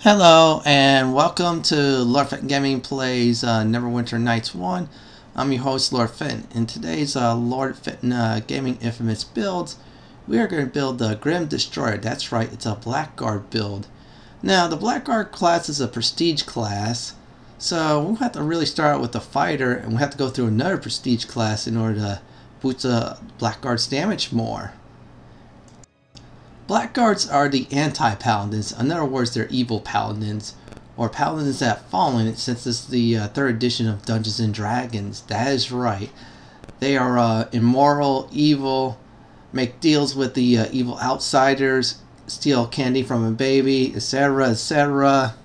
Hello and welcome to Lord Fenton Gaming Plays Neverwinter Nights 1. I'm your host Lord Fenton. In today's Lord Fenton Gaming Infamous builds, we are going to build the Grim Destroyer. That's right, it's a Blackguard build. Now the Blackguard class is a prestige class, so we'll have to really start out with the fighter and we'll have to go through another prestige class in order to boost Blackguard's damage more. Blackguards are the anti-paladins. In other words, they're evil paladins, or paladins that have fallen, since it's the 3rd edition of Dungeons and Dragons. That is right. They are immoral, evil, make deals with the evil outsiders, steal candy from a baby, etc., etc.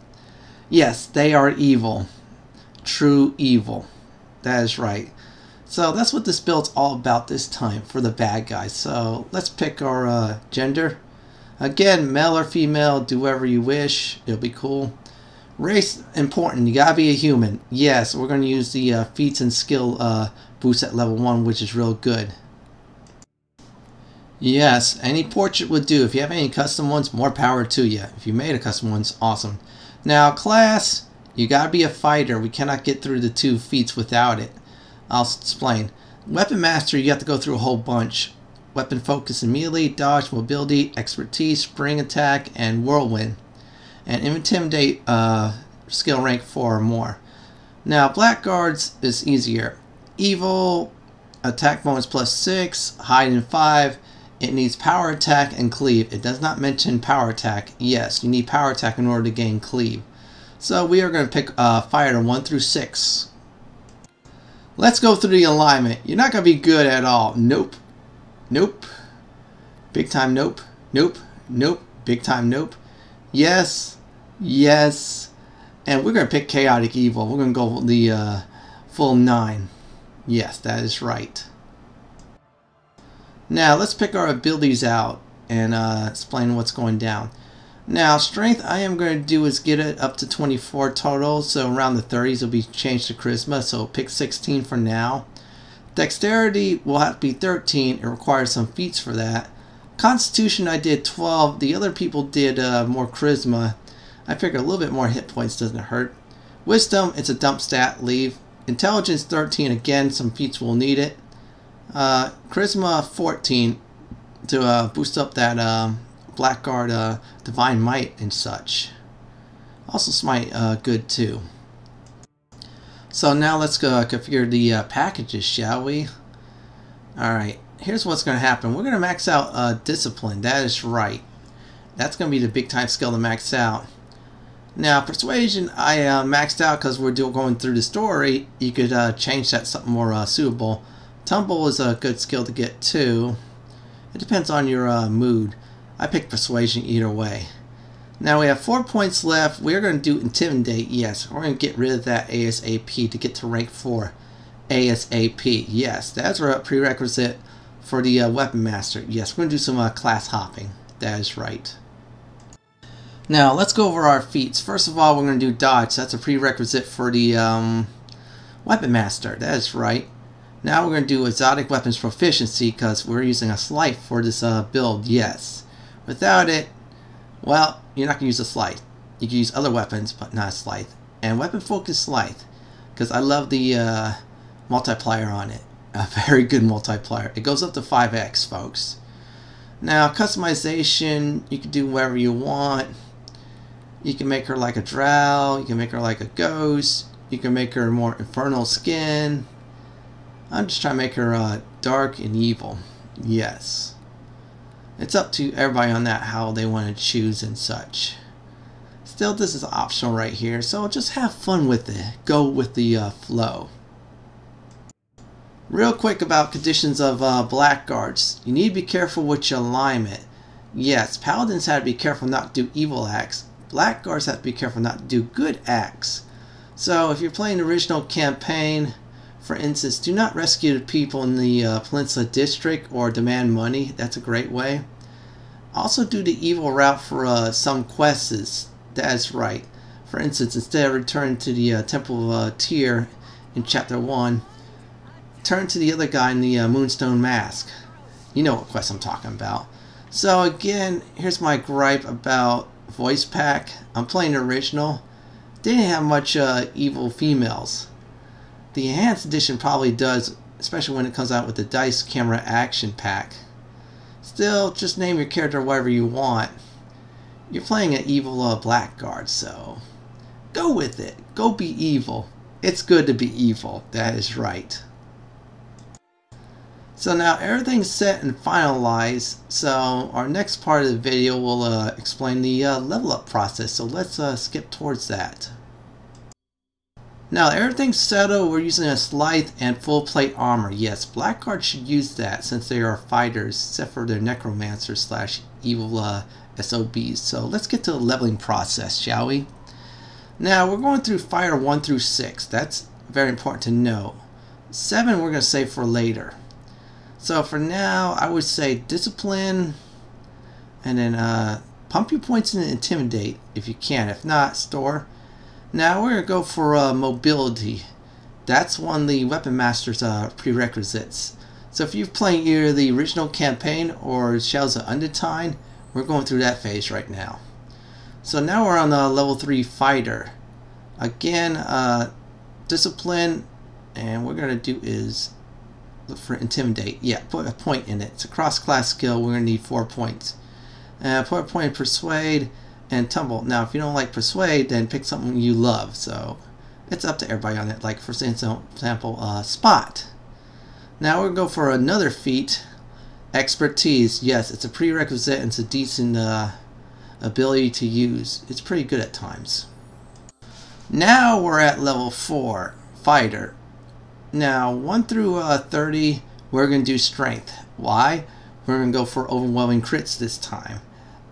Yes, they are evil. True evil. That is right. So that's what this build's all about this time for the bad guys. So let's pick our gender. Again, male or female, do whatever you wish. It'll be cool. Race, important. You gotta be a human. Yes, we're going to use the feats and skill boost at level 1, which is real good. Yes, any portrait would do. If you have any custom ones, more power to you. If you made a custom ones, awesome. Now, class, you gotta be a fighter. We cannot get through the 2 feats without it. I'll explain. Weapon Master, you have to go through a whole bunch. Weapon focus and melee, dodge, mobility, expertise, spring attack, and whirlwind. And intimidate skill rank 4 or more. Now Blackguards is easier. Evil, attack bonus +6, hide in 5. It needs power attack and cleave. It does not mention power attack. Yes, you need power attack in order to gain cleave. So we are going to pick fighter 1 through 6. Let's go through the alignment. You're not going to be good at all. Nope. Nope. Big time nope. Nope. Nope. Big time nope. Yes. Yes. And we're going to pick chaotic evil. We're going to go the full 9. Yes, that is right. Now let's pick our abilities out and explain what's going down. Now strength I am going to do is get it up to 24 total. So around the 30s will be changed to charisma. So pick 16 for now. Dexterity will have to be 13. It requires some feats for that. Constitution I did 12. The other people did more charisma. I figured a little bit more hit points doesn't hurt. Wisdom, it's a dump stat, leave. Intelligence 13, again some feats will need it. Charisma 14 to boost up that Blackguard divine might and such. Also smite good too. So now let's go configure the packages, shall we? Alright, here's what's going to happen. We're going to max out discipline. That is right. That's going to be the big time skill to max out. Now persuasion I maxed out because we're going through the story. You could change that to something more suitable. Tumble is a good skill to get too. It depends on your mood. I picked persuasion either way. Now we have 4 points left. We're going to do Intimidate. Yes, we're going to get rid of that ASAP to get to rank 4. ASAP. Yes, that's a prerequisite for the Weapon Master. Yes, we're going to do some class hopping. That is right. Now let's go over our feats. First of all, we're going to do Dodge. That's a prerequisite for the Weapon Master. That is right. Now we're going to do Exotic Weapons Proficiency because we're using a scythe for this build. Yes. Without it, well, you're not going to use a scythe. You can use other weapons, but not a scythe. And weapon focus scythe, because I love the multiplier on it. A very good multiplier. It goes up to 5x, folks. Now, customization, you can do whatever you want. You can make her like a drow. You can make her like a ghost. You can make her more infernal skin. I'm just trying to make her dark and evil. Yes. It's up to everybody on that how they want to choose and such. Still, this is optional right here, so just have fun with it. Go with the flow. Real quick about conditions of Blackguards. You need to be careful with your alignment. Yes, Paladins have to be careful not to do evil acts. Blackguards have to be careful not to do good acts. So if you're playing the original campaign, for instance, do not rescue the people in the Peninsula District or demand money. That's a great way. Also do the evil route for some quests. That's right. For instance, instead of returning to the Temple of Tyr in Chapter 1, turn to the other guy in the Moonstone Mask. You know what quest I'm talking about. So again, here's my gripe about voice pack. I'm playing the original. Didn't have much evil females. The enhanced edition probably does, especially when it comes out with the dice camera action pack. Still, just name your character whatever you want. You're playing an evil Blackguard, so go with it. Go be evil. It's good to be evil. That is right. So now everything's set and finalized. So our next part of the video will explain the level up process. So let's skip towards that. Now everything's settled. We're using a scythe and full plate armor. Yes, Blackguard should use that since they are fighters, except for their necromancer slash evil SOBs. So let's get to the leveling process, shall we? Now we're going through fighter 1 through 6. That's very important to know. 7 we're going to save for later. So for now, I would say discipline, and then pump your points in Intimidate if you can. If not, store. Now we're going to go for mobility. That's one of the Weapon Masters prerequisites. So if you're playing either the original campaign or Shadows of Undertine, we're going through that phase right now. So now we're on the level 3 fighter. Again, discipline, and what we're going to do is look for Intimidate. Yeah, put a point in it. It's a cross-class skill. We're going to need 4 points. Put a point in Persuade and Tumble. Now, if you don't like Persuade, then pick something you love. So it's up to everybody on it. Like, for example, Spot. Now we're going to go for another feat. Expertise. Yes, it's a prerequisite and it's a decent ability to use. It's pretty good at times. Now we're at level 4, Fighter. Now 1 through 30, we're going to do Strength. Why? We're going to go for overwhelming crits this time.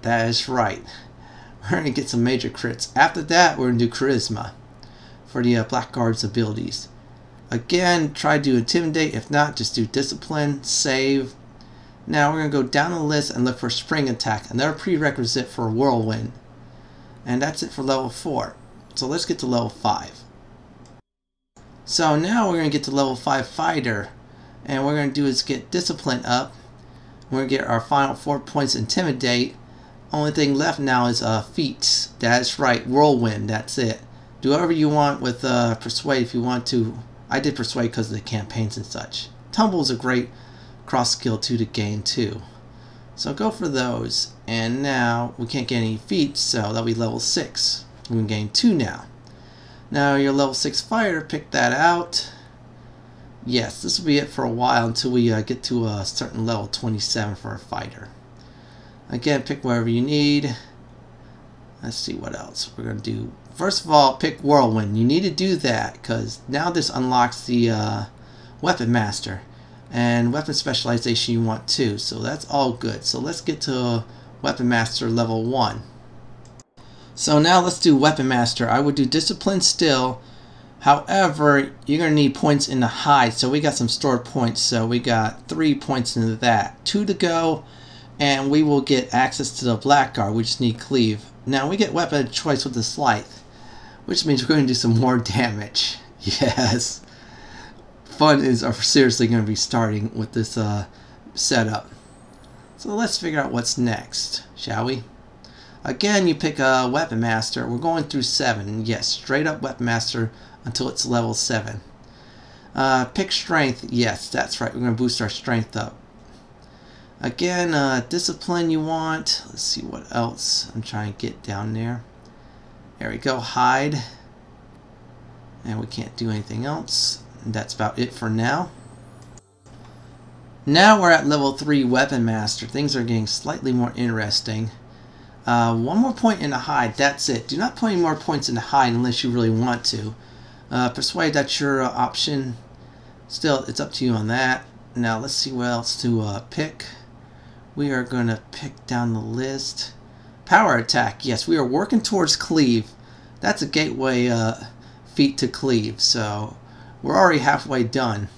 That is right. We're going to get some major crits. After that, we're going to do Charisma for the Blackguard's abilities. Again, try to do Intimidate. If not, just do Discipline, Save. Now we're going to go down the list and look for Spring Attack, another prerequisite for Whirlwind. And that's it for level 4. So let's get to level 5. So now we're going to get to level 5 Fighter. And what we're going to do is get Discipline up. We're going to get our final 4 points Intimidate. Only thing left now is Feats. That's right, Whirlwind, that's it. Do whatever you want with Persuade if you want to. I did Persuade because of the campaigns and such. Tumble is a great cross skill to gain too. So go for those. And now we can't get any feats, so that'll be level 6. We can gain 2 now. Now your level 6 fighter, pick that out. Yes, this will be it for a while until we get to a certain level 27 for a fighter. Again, pick whatever you need. Let's see what else we're going to do. First of all, pick Whirlwind. You need to do that because now this unlocks the Weapon Master. And weapon specialization you want too. So that's all good. So let's get to Weapon Master level 1. So now let's do Weapon Master. I would do Discipline still. However, you're going to need points in the Hide. So we got some stored points. So we got 3 points into that. 2 to go. And we will get access to the Blackguard. We just need Cleave. Now we get weapon of choice with the Scythe, which means we're going to do some more damage. Yes. Fun is seriously going to be starting with this setup. So let's figure out what's next, shall we? Again, you pick a Weapon Master. We're going through 7. Yes, straight up Weapon Master until it's level 7. Pick Strength. Yes, that's right. We're going to boost our Strength up. Again, Discipline you want. Let's see what else. I'm trying to get down there. There we go. Hide. And we can't do anything else. And that's about it for now. Now we're at level 3 Weapon Master. Things are getting slightly more interesting. 1 more point in the Hide. That's it. Do not put any more points in the Hide unless you really want to. Persuade, that's your option. Still, it's up to you on that. Now let's see what else to pick. We are going to pick down the list. Power Attack. Yes, we are working towards Cleave. That's a gateway feat to Cleave. So we're already halfway done.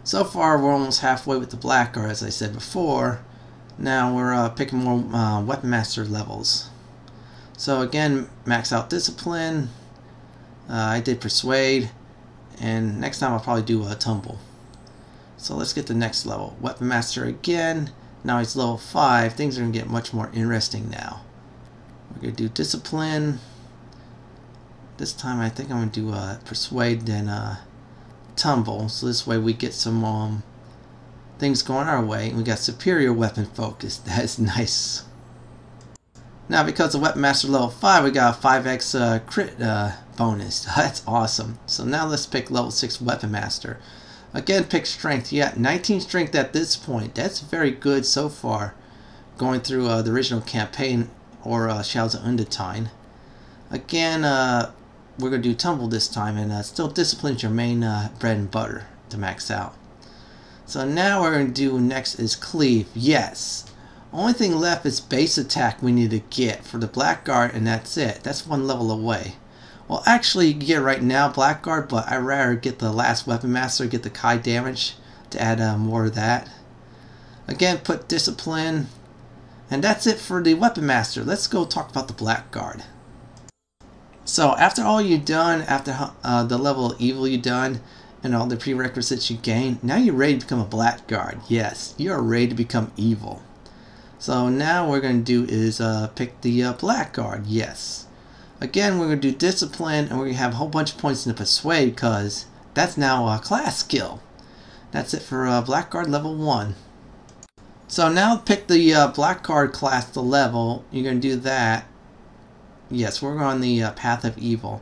So far, we're almost halfway with the Blackguard, as I said before. Now we're picking more Weapon Master levels. So again, max out Discipline. I did Persuade. And next time I'll probably do a Tumble. So let's get the next level. Weapon Master again. Now he's level 5. Things are going to get much more interesting now. We're going to do Discipline. This time I think I'm going to do Persuade, then Tumble. So this way we get some things going our way. And we got Superior Weapon Focus. That is nice. Now because of Weapon Master level 5, we got a 5x crit bonus. That's awesome. So now let's pick level 6 Weapon Master. Again, pick Strength. Yeah, 19 Strength at this point. That's very good so far. Going through the original campaign or Shadows of Undertine. Again, we're going to do Tumble this time, and still Discipline's your main bread and butter to max out. So now what we're going to do next is Cleave. Yes. Only thing left is base attack we need to get for the Blackguard, and that's it. That's one level away. Well, actually, you can get it right now, Blackguard, but I'd rather get the last Weapon Master, get the Kai damage to add more of that. Again, put Discipline, and that's it for the Weapon Master. Let's go talk about the Blackguard. So, after all you've done, after the level of evil you've done, and all the prerequisites you gained, now you're ready to become a Blackguard. Yes, you're ready to become evil. So now what we're going to do is pick the Blackguard, yes. Again, we're going to do Discipline, and we're going to have a whole bunch of points in the Persuade, because that's now a class skill. That's it for Blackguard level 1. So now pick the Blackguard class to level. You're going to do that. Yes, we're on the Path of Evil.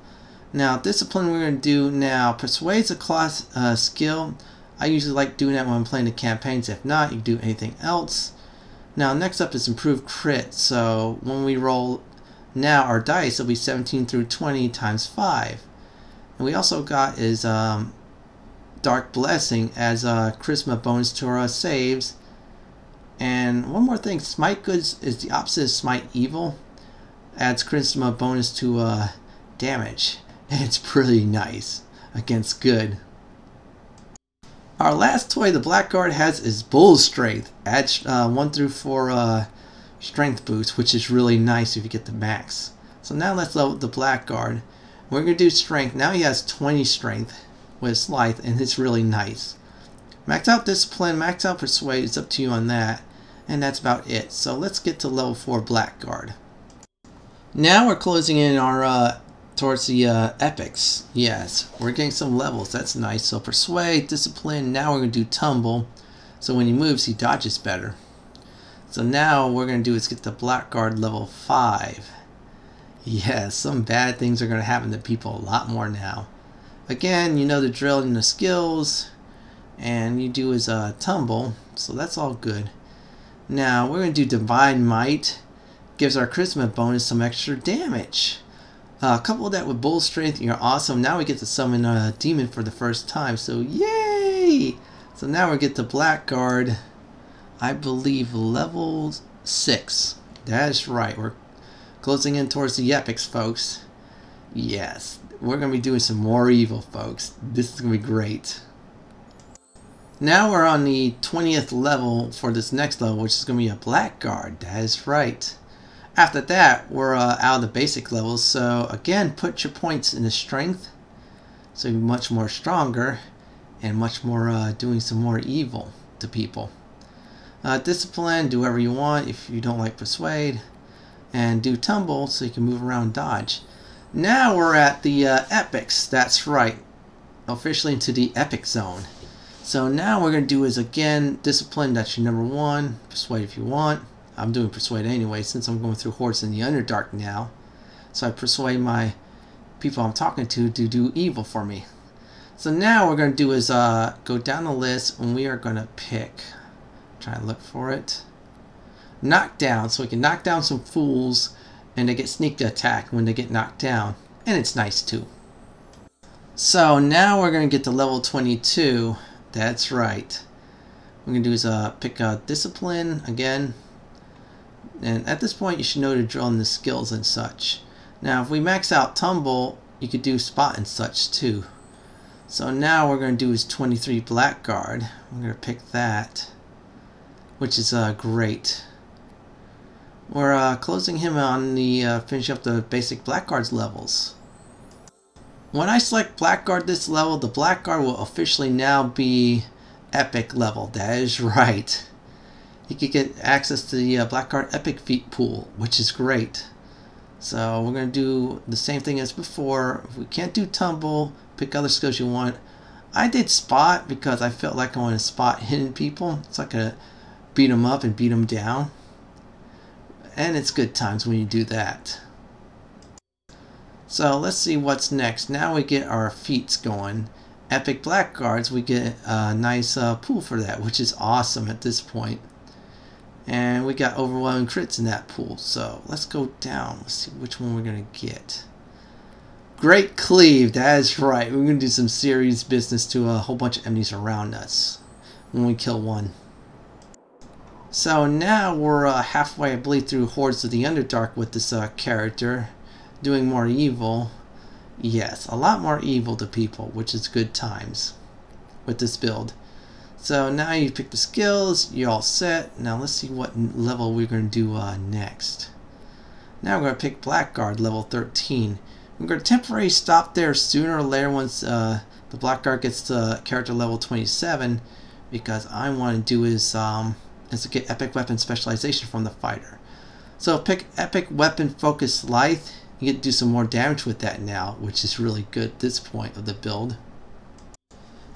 Now, Discipline we're going to do now. Persuade's a class skill. I usually like doing that when I'm playing the campaigns. If not, you can do anything else. Now next up is Improved Crit. So when we roll now our dice, it'll be 17 through 20 times 5. And we also got is Dark Blessing as a charisma bonus to our saves. And one more thing, Smite Goods is the opposite of Smite Evil. Adds charisma bonus to damage. And it's pretty nice against good. Our last toy the Blackguard has is Bull Strength. Adds 1 through 4 strength boost, which is really nice if you get the max. So now let's level the Blackguard. We're going to do Strength. Now he has 20 Strength with Scythe, and it's really nice. Max out Discipline, max out Persuade, it's up to you on that. And that's about it. So let's get to level 4 Blackguard. Now we're closing in our towards the epics. Yes, we're getting some levels. That's nice. So Persuade, Discipline. Now we're going to do Tumble. So when he moves, he dodges better. So now what we're going to do is get the Blackguard level 5. Yes, some bad things are going to happen to people a lot more now. Again, you know the drill and the skills. And you do his Tumble. So that's all good. Now we're going to do Divine Might. Gives our charisma bonus some extra damage. Couple that with Bull Strength, you're awesome. Now we get to summon a demon for the first time, so yay! So now we get the Blackguard, I believe level 6. That is right, we're closing in towards the epics, folks. Yes, we're going to be doing some more evil, folks. This is going to be great. Now we're on the 20th level for this next level, which is going to be a Blackguard. That is right. After that, we're out of the basic levels, so again, put your points in the strength, so you're much more stronger, and much more doing some more evil to people. Discipline, do whatever you want if you don't like Persuade, and do Tumble so you can move around and dodge. Now we're at the epics, that's right, officially into the epic zone. So now what we're going to do is again, Discipline, that's your number 1, Persuade if you want. I'm doing Persuade anyway since I'm going through Hordes in the Underdark now. So I persuade my people I'm talking to do evil for me. So now what we're going to do is go down the list and we are going to pick, try and look for it, knock down. So we can knock down some fools and they get sneak attack when they get knocked down. And it's nice too. So now we're going to get to level 22. That's right. What we're going to do is pick Discipline again. And at this point you should know the drill and the skills and such. Now if we max out Tumble, you could do Spot and such too. So now what we're going to do is 23 Blackguard. We're going to pick that, which is great. We're closing him on the finish up the basic Blackguard's levels. When I select Blackguard this level, the Blackguard will officially now be epic level. That is right. You could get access to the Blackguard Epic Feat pool, which is great. So we're going to do the same thing as before. If we can't do tumble, pick other skills you want. I did spot because I felt like I want to spot hidden people, so I could beat them up and beat them down. And it's good times when you do that. So let's see what's next. Now we get our feats going. Epic Blackguards, we get a nice pool for that, which is awesome at this point. And we got overwhelming crits in that pool. So let's go down. Let's see which one we're going to get. Great Cleave, that is right. We're going to do some serious business to a whole bunch of enemies around us when we kill one. So now we're halfway, I believe, through Hordes of the Underdark with this character. Doing more evil. Yes, a lot more evil to people, which is good times with this build. So now you pick the skills, you're all set. Now let's see what level we're going to do next. Now we're going to pick Blackguard, level 13. We're going to temporarily stop there sooner or later once the Blackguard gets to character level 27, because I want to do is to get epic weapon specialization from the fighter. So pick epic weapon focus scythe. You get to do some more damage with that now, which is really good at this point of the build.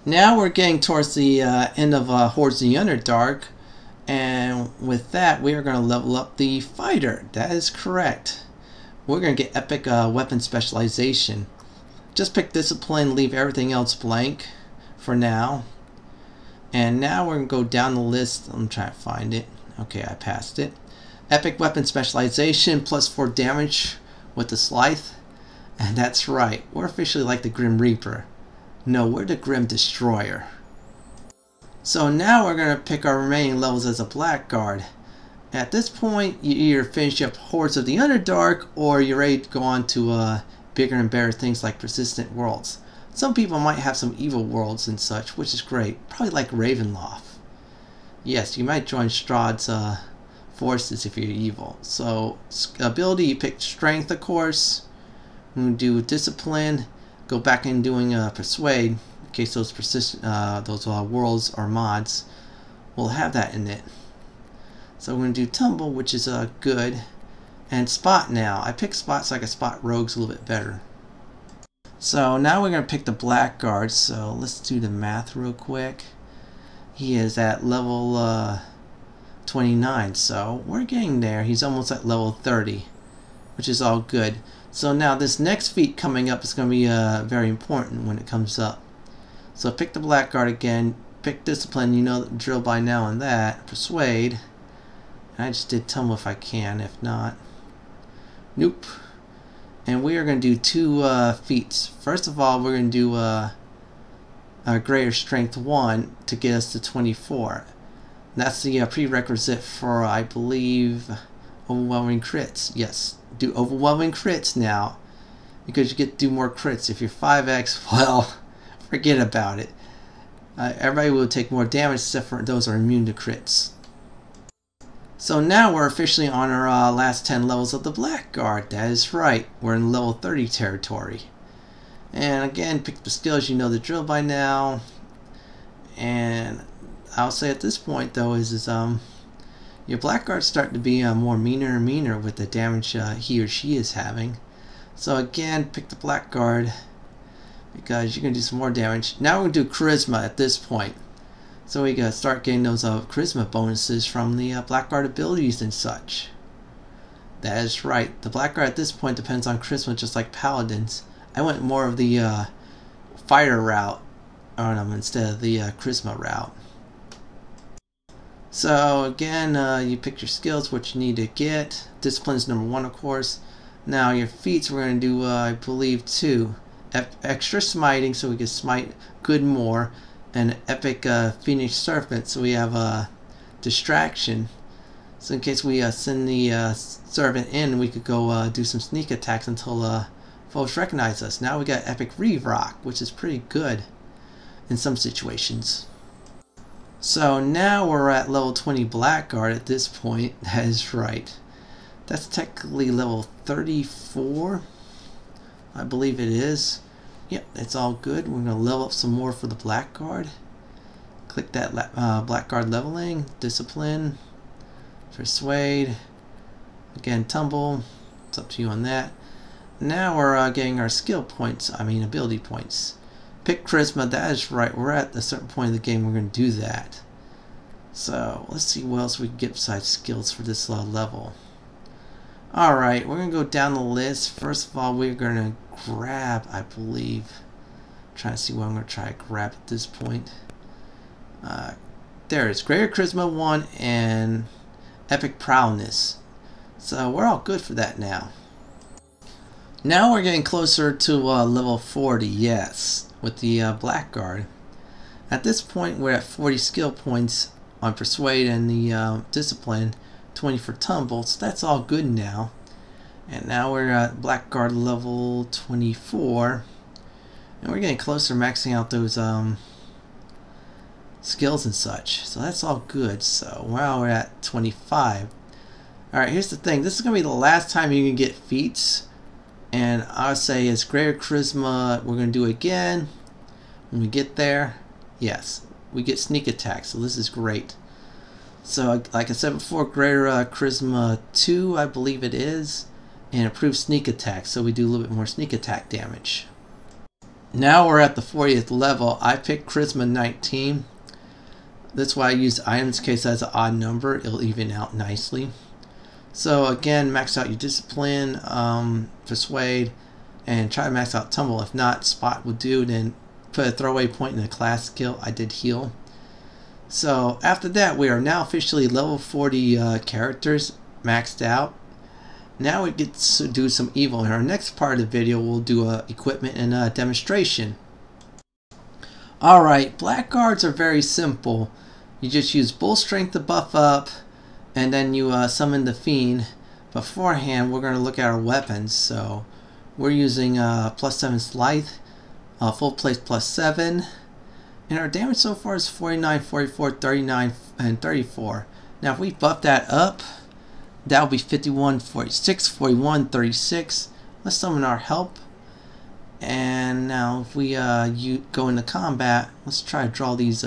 Now we're getting towards the end of Hordes of the Underdark, and with that we are going to level up the fighter. That is correct. We're going to get epic weapon specialization. Just pick discipline, leave everything else blank for now. And now we're going to go down the list. I'm trying to find it. Okay, I passed it. Epic weapon specialization, +4 damage with the scythe. And that's right, we're officially like the Grim Reaper. No, we're the Grim Destroyer. So now we're going to pick our remaining levels as a Blackguard. At this point, you either finish up Hordes of the Underdark, or you're ready to go on to bigger and better things like Persistent Worlds. Some people might have some evil worlds and such, which is great. Probably like Ravenloft. Yes, you might join Strahd's forces if you're evil. So ability, you pick Strength, of course. I'm going to do Discipline. Go back in doing Persuade, in case those worlds or mods will have that in it. So we're going to do Tumble, which is good. And Spot now. I picked Spot so I can spot rogues a little bit better. So now we're going to pick the Blackguard. So let's do the math real quick. He is at level 29, so we're getting there. He's almost at level 30, which is all good. So now this next feat coming up is going to be very important when it comes up. So pick the Blackguard again, pick Discipline, you know the drill by now on that, Persuade, and I just did Tumble if I can, if not, nope. And we are going to do 2 feats. First of all, we're going to do a Greater Strength 1 to get us to 24. And that's the prerequisite for, I believe, overwhelming crits. Yes, do overwhelming crits now, because you get to do more crits. If you're 5x, well, forget about it. Everybody will take more damage except for those who are immune to crits. So now we're officially on our last 10 levels of the Blackguard. That is right, we're in level 30 territory. And again, pick the skills, you know the drill by now. And I'll say at this point though is your Blackguard's starting to be more meaner and meaner with the damage he or she is having. So again, pick the Blackguard because you can do some more damage. Now we're going to do Charisma at this point. So we gotta start getting those Charisma bonuses from the Blackguard abilities and such. That is right. The Blackguard at this point depends on Charisma just like Paladins. I went more of the fighter route on them instead of the Charisma route. So again, you pick your skills, what you need to get. Discipline's number 1, of course. Now your feats, we're going to do, I believe, 2. Extra smiting, so we can smite good more. And epic Phoenix Serpent, so we have distraction. So in case we send the servant in, we could go do some sneak attacks until foes recognize us. Now we got epic Reeve Rock, which is pretty good in some situations. So now we're at level 20 Blackguard at this point. That is right. That's technically level 34. I believe it is. Yep, it's all good. We're going to level up some more for the Blackguard. Click that Blackguard leveling, Discipline, Persuade, again Tumble. It's It's up to you on that. Now we're getting our skill points, ability points. Pick Charisma, that is right. We're at a certain point in the game we're going to do that. So let's see what else we can get besides skills for this level. Alright, we're going to go down the list. First of all, we're going to grab, I believe, trying to see what I'm going to try to grab at this point. There it is, Greater Charisma 1 and Epic Prowess. So we're all good for that now. Now we're getting closer to level 40, yes, with the Blackguard. At this point we're at 40 skill points on Persuade and the Discipline, 20 for Tumble, so that's all good now. And now we're at Blackguard level 24. And we're getting closer maxing out those skills and such. So that's all good. So now we're at 25. Alright, here's the thing. This is going to be the last time you can get Feats. And I would say it's Greater Charisma. We're going to do it again. When we get there, yes, we get Sneak Attack. So this is great. So like I said before, Greater Charisma 2, I believe it is. And improved Sneak Attack. So we do a little bit more Sneak Attack damage. Now we're at the 40th level. I picked Charisma 19. That's why I used items in case that's an odd number. It'll even out nicely. So again, max out your Discipline, Persuade, and try to max out Tumble. If not, Spot will do. Then put a throwaway point in the class skill. I did Heal. So after that, we are now officially level 40 characters maxed out. Now we get to do some evil. In our next part of the video, we'll do equipment and a demonstration. Alright, Blackguards are very simple. You just use Bull Strength to buff up, and then you summon the Fiend. Beforehand, we're going to look at our weapons. So we're using +7 scythe, full place +7, and our damage so far is 49, 44, 39, and 34. Now if we buff that up, that will be 51, 46, 41, 36. Let's summon our help. And now if we go into combat, let's try to draw these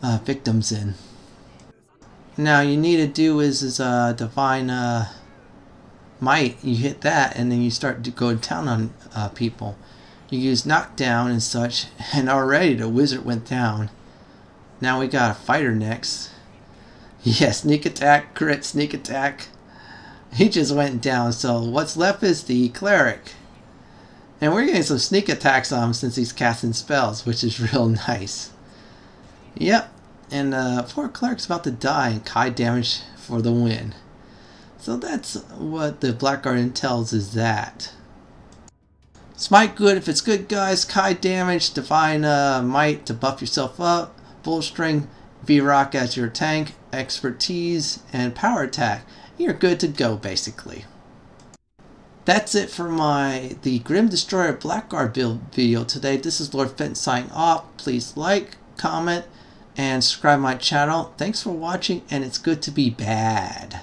victims in. Now you need to do is Divine Might. You hit that and then you start to go down on people. You use Knockdown and such, and already the wizard went down. Now we got a fighter next. Yeah, Sneak Attack, crit, Sneak Attack. He just went down. So what's left is the Cleric. And we're getting some sneak attacks on him since he's casting spells, which is real nice. Yep, and poor Cleric's about to die, and Kai damage for the win. So that's what the Blackguard entails, is that. Smite good if it's good, guys. Kai damage, Divine Might to buff yourself up, Bullstring, V-Rock as your tank, Expertise, and Power Attack. You're good to go, basically. That's it for the Grim Destroyer Blackguard build video today. This is Lord Fenton signing off. Please like, comment, and subscribe my channel. Thanks for watching, and it's good to be bad.